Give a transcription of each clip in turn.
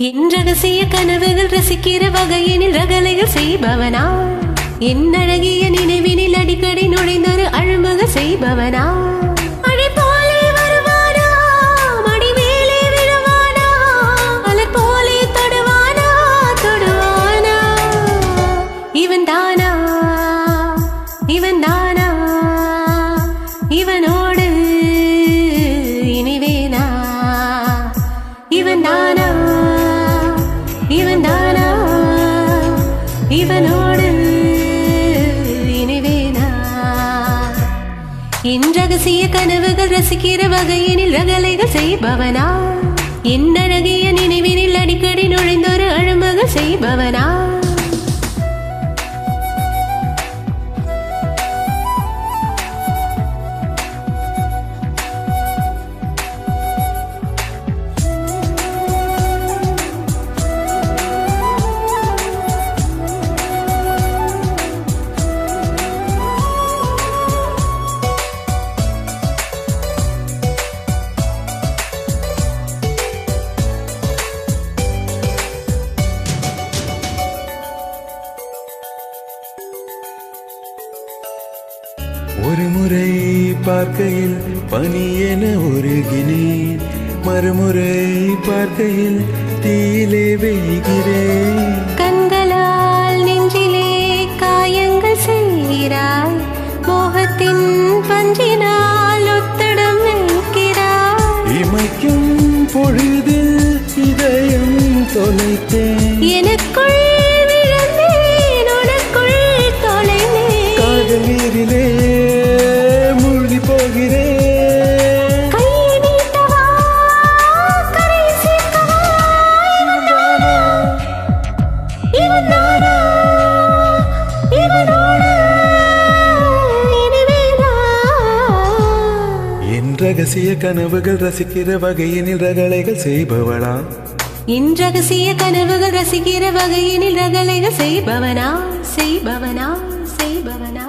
என் ரகசிய கனவுகள் ரசிக்கிற வகையினில் ரகலைகள் செய்பவனா, என் அழகிய நினைவினில் அடிக்கடி நுழைந்தொரு அழுமுக செய்பவனா, மழை போலே வருவானா, மடி மேலே விழுவானா, மலர் போலே தொடுவானா, தொடுவானா, இவன் தானா, இவன் தானா, இவனோடு இனிவேனா, இவன் தானா, இவன் தானா, இவனோடு இனிவேனா. என் ரகசிய கனவுகள் ரசிக்கிற வகையினில் ரகலைகள் செய்பவனா, என் அழகிய நினைவினில் அடிக்கடி நுழைந்தொரு அழுமுக செய்பவனா. ஒரு முறை பார்க்கையில் பனி என உருகினேன், மறுமுறை பார்க்கையில் தீயிலே வேகிறேன். கண்களால் நெஞ்சிலே காயங்கள் செய்கிறாய், மோகத்தின் பஞ்சினால் ஒத்தடம் வைக்கிறாய். இமைக்கும் பொழுதில் இதயம் தொலைத்தேன், எனக்குள் விழுந்தேன், உனக்குள் தொலைந்தேன். காதல் நீரிலே மூழ்கி போகிறேன். கையை நீட்டவா, கரை சேர்க்கவா, இவன் தானா, இவனோடு இனிவேனா. என் ரகசிய கனவுகள் ரசிக்கிற வகையினில் ரகலைகள் செய்பவளா, என் ரகசிய கனவுகள் ரசிக்கிற வகையினில் ரகலைகள் செய்பவனா, செய்பவனா, செய்பவனா.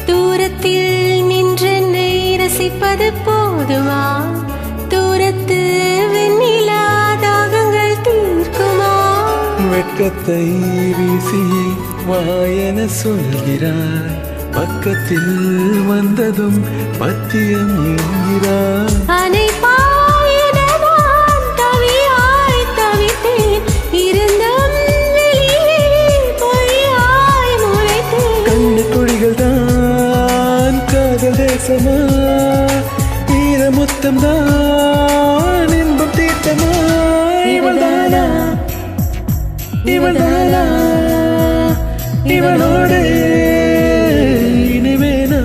தூரத்தில் நின்றென்னை ரசிப்பது போதுமா, தூரத்து வெண்ணிலா தாகங்கள் தீர்க்குமா. வெட்கத்தை வீசியே வாயென சொல்கிறாய், பக்கத்தில் வந்ததும் பத்தியம் என்கிறாய். அனைப்பாய் என நான் தவியாய் தவித்தேன், இருந்தும் வெளியே பொய்யாய் முளைத்தேன். கண்ணு குழிகள் தான் காதல் தேசமா, ஈரமுத்தம் தான் இன்பம் தீட்டமா. இவள் தானா, இவள் தானா, இவனோடு இனிவேனா.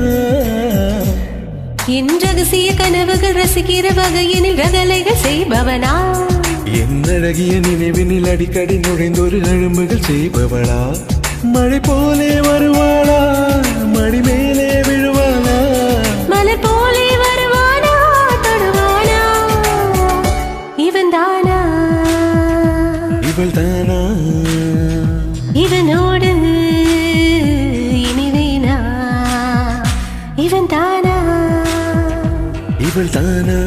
என் ரகசிய கனவுகள் ரசிக்கிற வகையினில் ரகலைகள் செய்பவனா, என் அழகிய நினைவினில் அடிக்கடி நுழைந்தொரு அழும்புகள் செய்பவளா, மழை போலே வருவாளா, மடி மேலே விழுவாளா, மலர் போலே வருவானா, தொடுவானா, இவன் தானா, இவள் தானா, இவனோடு இனிவேனா. இவன் தானா, இவள் தானா,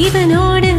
இவனோடு